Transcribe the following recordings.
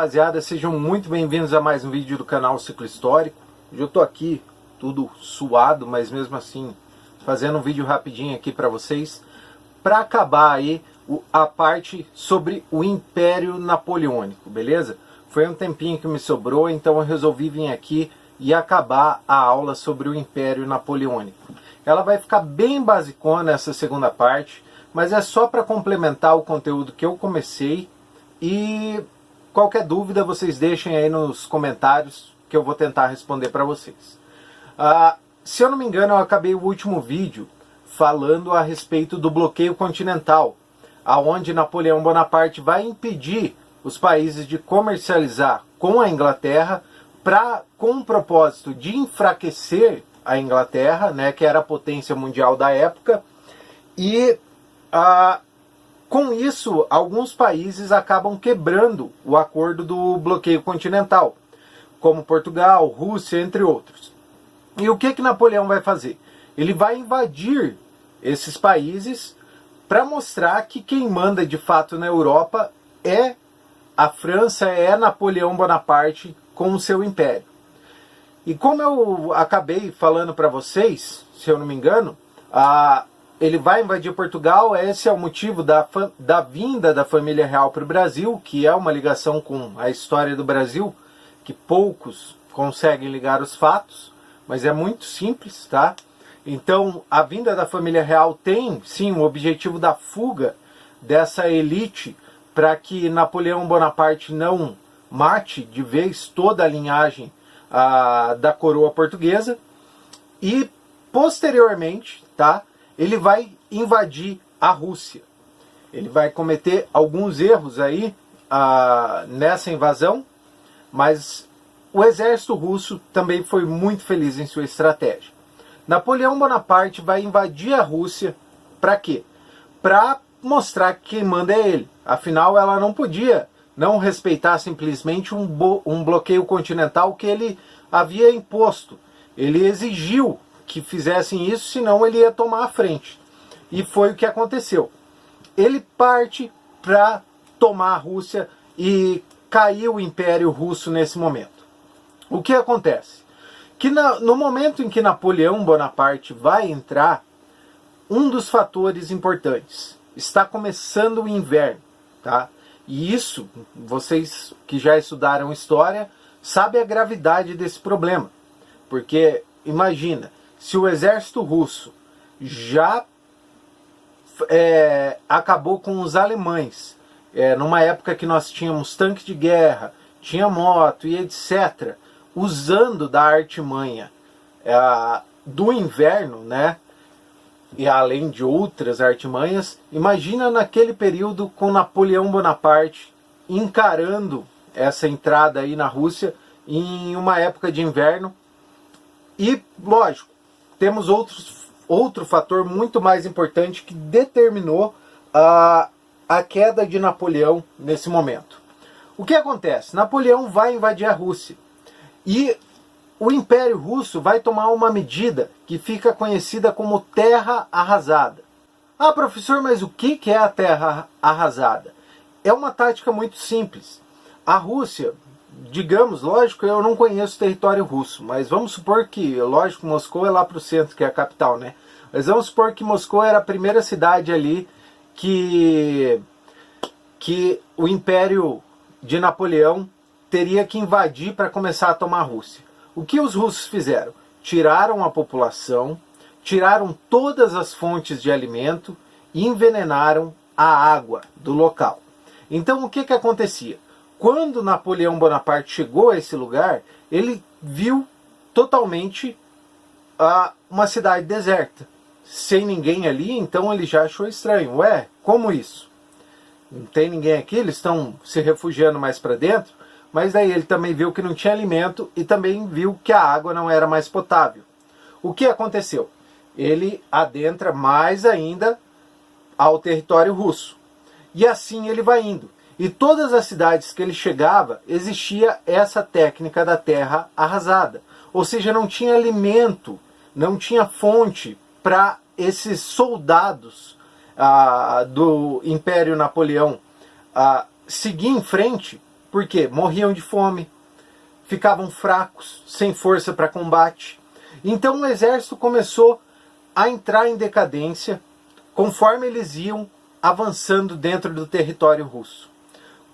rapaziada, sejam muito bem-vindos a mais um vídeo do canal Ciclo Histórico. Hoje eu tô aqui, tudo suado, mas mesmo assim fazendo um vídeo rapidinho aqui para vocês, para acabar aí a parte sobre o Império Napoleônico, beleza? Foi um tempinho que me sobrou, então eu resolvi vir aqui e acabar a aula sobre o Império Napoleônico. Ela vai ficar bem basicona essa segunda parte, mas é só para complementar o conteúdo que eu comecei. E qualquer dúvida vocês deixem aí nos comentários que eu vou tentar responder para vocês. Se eu não me engano, eu acabei o último vídeo falando a respeito do bloqueio continental, aonde Napoleão Bonaparte vai impedir os países de comercializar com a Inglaterra com o propósito de enfraquecer a Inglaterra, né, que era a potência mundial da época, e com isso, alguns países acabam quebrando o acordo do bloqueio continental, como Portugal, Rússia, entre outros. E o que Napoleão vai fazer? Ele vai invadir esses países para mostrar que quem manda de fato na Europa é a França, é Napoleão Bonaparte com o seu império. E como eu acabei falando para vocês, se eu não me engano, ele vai invadir Portugal. Esse é o motivo da vinda da família real para o Brasil, que é uma ligação com a história do Brasil, que poucos conseguem ligar os fatos, mas é muito simples, tá? Então, a vinda da família real tem, sim, o objetivo da fuga dessa elite para que Napoleão Bonaparte não mate de vez toda a linhagem da coroa portuguesa. E, posteriormente, tá? Ele vai invadir a Rússia. Ele vai cometer alguns erros aí nessa invasão, mas o exército russo também foi muito feliz em sua estratégia. Napoleão Bonaparte vai invadir a Rússia para quê? Para mostrar que quem manda é ele. Afinal, ela não podia não respeitar simplesmente um bloqueio continental que ele havia imposto. Ele exigiu que fizessem isso, senão ele ia tomar a frente. E foi o que aconteceu. Ele parte para tomar a Rússia e caiu o Império Russo nesse momento. O que acontece? Que no momento em que Napoleão Bonaparte vai entrar, um dos fatores importantes, está começando o inverno, tá? E isso, vocês que já estudaram história, sabem a gravidade desse problema. Porque, imagina, se o exército russo já acabou com os alemães, numa época que nós tínhamos tanque de guerra, tinha moto e etc., usando da artimanha do inverno, né, e além de outras artimanhas, imagina naquele período com Napoleão Bonaparte encarando essa entrada aí na Rússia em uma época de inverno. E, lógico, temos outro fator muito mais importante que determinou a queda de Napoleão nesse momento. O que acontece? Napoleão vai invadir a Rússia e o Império Russo vai tomar uma medida que fica conhecida como terra arrasada. Ah, professor, mas o que é a terra arrasada? É uma tática muito simples. A Rússia, digamos, lógico, eu não conheço o território russo, mas vamos supor que, lógico, Moscou é lá para o centro, que é a capital, né? Mas vamos supor que Moscou era a primeira cidade ali que o Império de Napoleão teria que invadir para começar a tomar a Rússia. O que os russos fizeram? Tiraram a população, tiraram todas as fontes de alimento e envenenaram a água do local. Então o que acontecia? Quando Napoleão Bonaparte chegou a esse lugar, ele viu totalmente uma cidade deserta, sem ninguém ali. Então ele já achou estranho. Ué, como isso? Não tem ninguém aqui, eles estão se refugiando mais para dentro. Mas daí ele também viu que não tinha alimento e também viu que a água não era mais potável. O que aconteceu? Ele adentra mais ainda ao território russo. E assim ele vai indo. E todas as cidades que ele chegava, existia essa técnica da terra arrasada. Ou seja, não tinha alimento, não tinha fonte para esses soldados do Império Napoleão seguir em frente Porque morriam de fome, ficavam fracos, sem força para combate. Então o exército começou a entrar em decadência conforme eles iam avançando dentro do território russo.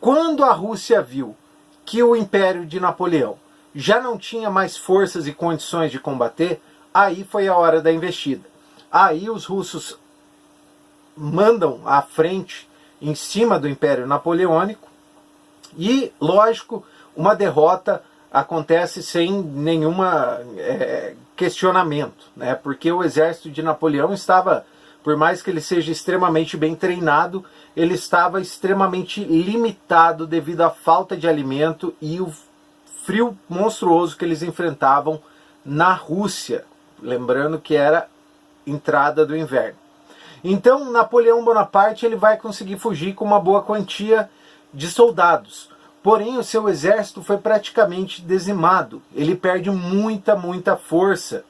Quando a Rússia viu que o Império de Napoleão já não tinha mais forças e condições de combater, aí foi a hora da investida. Aí os russos mandam à frente, em cima do Império Napoleônico, e, lógico, uma derrota acontece sem nenhuma questionamento, né? Porque o exército de Napoleão estava, por mais que ele seja extremamente bem treinado, ele estava extremamente limitado devido à falta de alimento e o frio monstruoso que eles enfrentavam na Rússia, lembrando que era entrada do inverno. Então Napoleão Bonaparte ele vai conseguir fugir com uma boa quantia de soldados, porém o seu exército foi praticamente dizimado. Ele perde muita força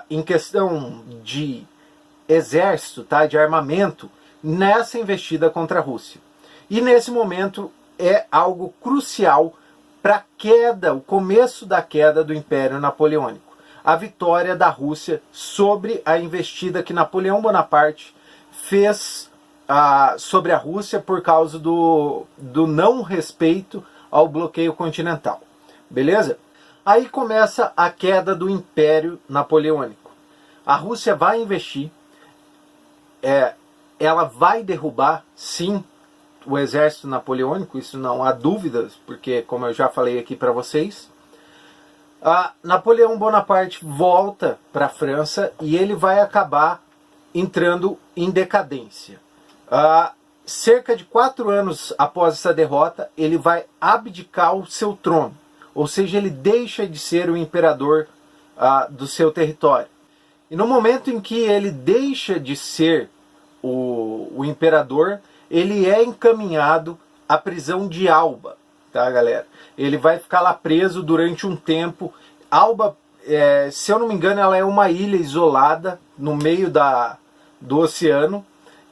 em questão de exército, tá, de armamento, nessa investida contra a Rússia. E nesse momento é algo crucial para a queda, o começo da queda do Império Napoleônico. A vitória da Rússia sobre a investida que Napoleão Bonaparte fez sobre a Rússia por causa do não respeito ao bloqueio continental. Beleza? Aí começa a queda do Império Napoleônico. A Rússia vai investir, ela vai derrubar, sim, o exército napoleônico, isso não há dúvidas, porque, como eu já falei aqui para vocês, Napoleão Bonaparte volta para a França e ele vai acabar entrando em decadência. Cerca de 4 anos após essa derrota, ele vai abdicar o seu trono, ou seja, ele deixa de ser o imperador do seu território. E no momento em que ele deixa de ser o imperador, ele é encaminhado à prisão de Alba, tá, galera? Ele vai ficar lá preso durante um tempo. Alba, se eu não me engano, ela é uma ilha isolada no meio do oceano,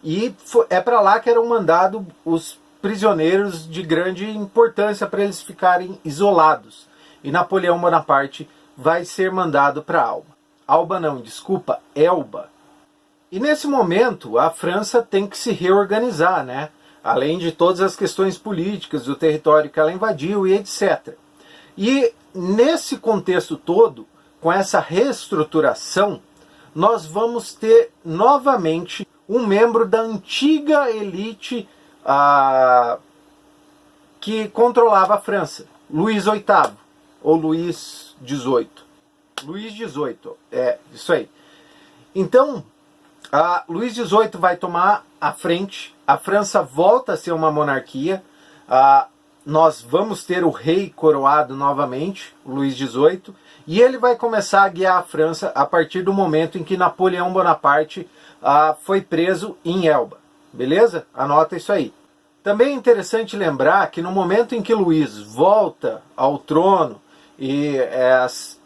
e é para lá que eram mandados os prisioneiros de grande importância para eles ficarem isolados. E Napoleão Bonaparte vai ser mandado para Alba. Alba não, desculpa, Elba. E nesse momento a França tem que se reorganizar, né? Além de todas as questões políticas do território que ela invadiu e etc. E nesse contexto todo, com essa reestruturação, nós vamos ter novamente um membro da antiga elite que controlava a França, Luís VIII, ou Luís XVIII. Luís XVIII, isso aí. Então, Luís XVIII vai tomar a frente, a França volta a ser uma monarquia, nós vamos ter o rei coroado novamente, Luís XVIII, e ele vai começar a guiar a França a partir do momento em que Napoleão Bonaparte foi preso em Elba. Beleza? Anota isso aí. Também é interessante lembrar que no momento em que Luís volta ao trono e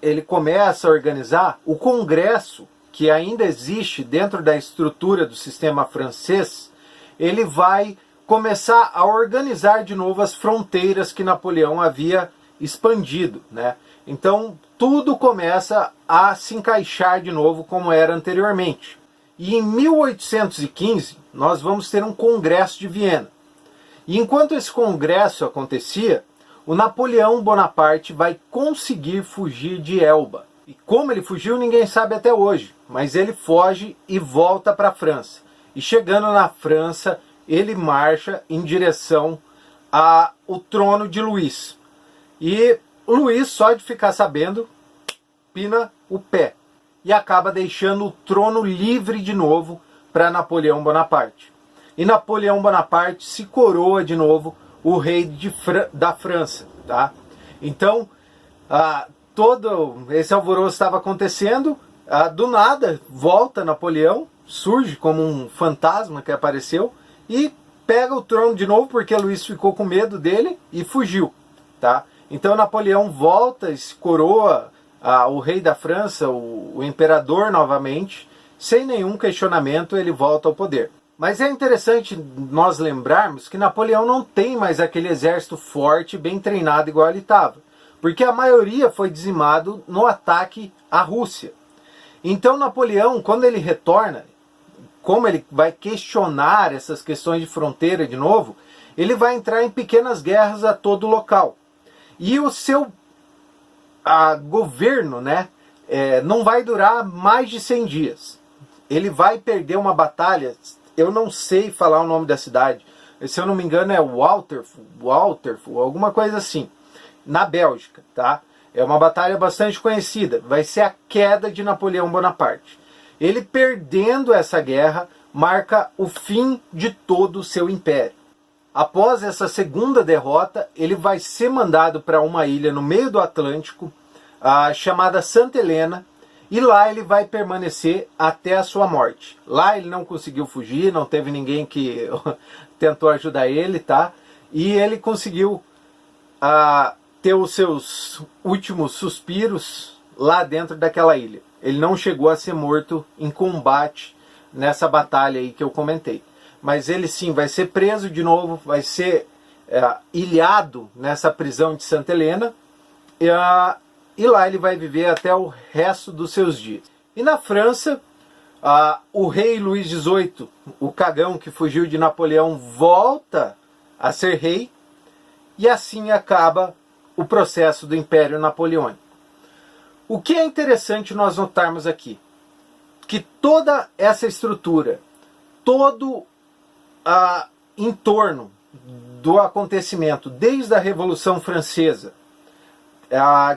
ele começa a organizar o Congresso, que ainda existe dentro da estrutura do sistema francês, ele vai começar a organizar de novo as fronteiras que Napoleão havia expandido, né? Então tudo começa a se encaixar de novo como era anteriormente. E em 1815 nós vamos ter um Congresso de Viena. E enquanto esse congresso acontecia, o Napoleão Bonaparte vai conseguir fugir de Elba. E como ele fugiu ninguém sabe até hoje, mas ele foge e volta para a França. E chegando na França, ele marcha em direção ao trono de Luís. E Luís, só de ficar sabendo, pina o pé. E acaba deixando o trono livre de novo para Napoleão Bonaparte. E Napoleão Bonaparte se coroa de novo o rei da França. Tá? Então, todo esse alvoroço estava acontecendo, do nada volta Napoleão, surge como um fantasma que apareceu e pega o trono de novo porque Luís ficou com medo dele e fugiu. Tá? Então Napoleão volta e se coroa o rei da França, o imperador novamente, sem nenhum questionamento ele volta ao poder. Mas é interessante nós lembrarmos que Napoleão não tem mais aquele exército forte, bem treinado igual ele estava, porque a maioria foi dizimado no ataque à Rússia. Então Napoleão, quando ele retorna, como ele vai questionar essas questões de fronteira de novo, ele vai entrar em pequenas guerras a todo local. E o seu governo, né, não vai durar mais de 100 dias. Ele vai perder uma batalha, eu não sei falar o nome da cidade, se eu não me engano é Waterfoo, alguma coisa assim, na Bélgica, tá? É uma batalha bastante conhecida, vai ser a queda de Napoleão Bonaparte. Ele perdendo essa guerra marca o fim de todo o seu império. Após essa segunda derrota, ele vai ser mandado para uma ilha no meio do Atlântico, chamada Santa Helena, e lá ele vai permanecer até a sua morte. Lá ele não conseguiu fugir, não teve ninguém que tentou ajudar ele, tá? E ele conseguiu ter os seus últimos suspiros lá dentro daquela ilha. Ele não chegou a ser morto em combate nessa batalha aí que eu comentei. Mas ele sim vai ser preso de novo, vai ser ilhado nessa prisão de Santa Helena, e lá ele vai viver até o resto dos seus dias. E na França, o rei Luís XVIII, o cagão que fugiu de Napoleão, volta a ser rei, e assim acaba o processo do Império Napoleônico. O que é interessante nós notarmos aqui, que toda essa estrutura, todo em torno do acontecimento, desde a Revolução Francesa,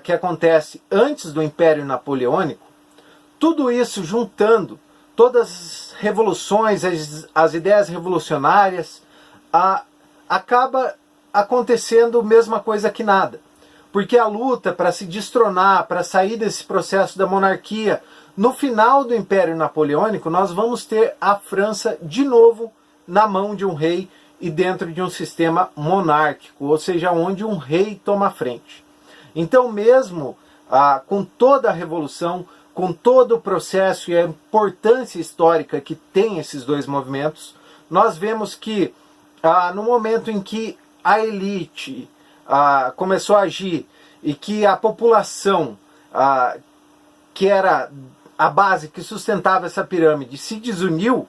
que acontece antes do Império Napoleônico, tudo isso juntando todas as revoluções, as ideias revolucionárias, acaba acontecendo a mesma coisa que nada. Porque a luta para se destronar, para sair desse processo da monarquia, no final do Império Napoleônico, nós vamos ter a França de novo na mão de um rei e dentro de um sistema monárquico, ou seja, onde um rei toma a frente. Então mesmo com toda a revolução, com todo o processo e a importância histórica que tem esses dois movimentos, nós vemos que no momento em que a elite começou a agir e que a população, que era a base que sustentava essa pirâmide, se desuniu,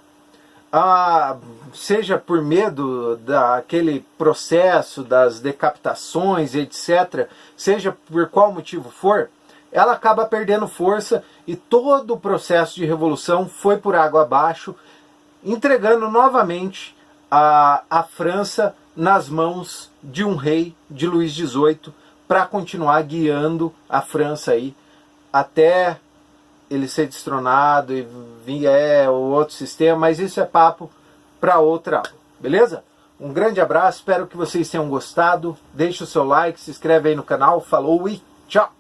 seja por medo daquele processo das decapitações, etc., seja por qual motivo for, ela acaba perdendo força e todo o processo de revolução foi por água abaixo, entregando novamente a França nas mãos de um rei, de Luís XVIII, para continuar guiando a França aí até ele ser destronado e vir o outro sistema, mas isso é papo para outra aula, beleza? Um grande abraço, espero que vocês tenham gostado, deixe o seu like, se inscreve aí no canal, falou e tchau!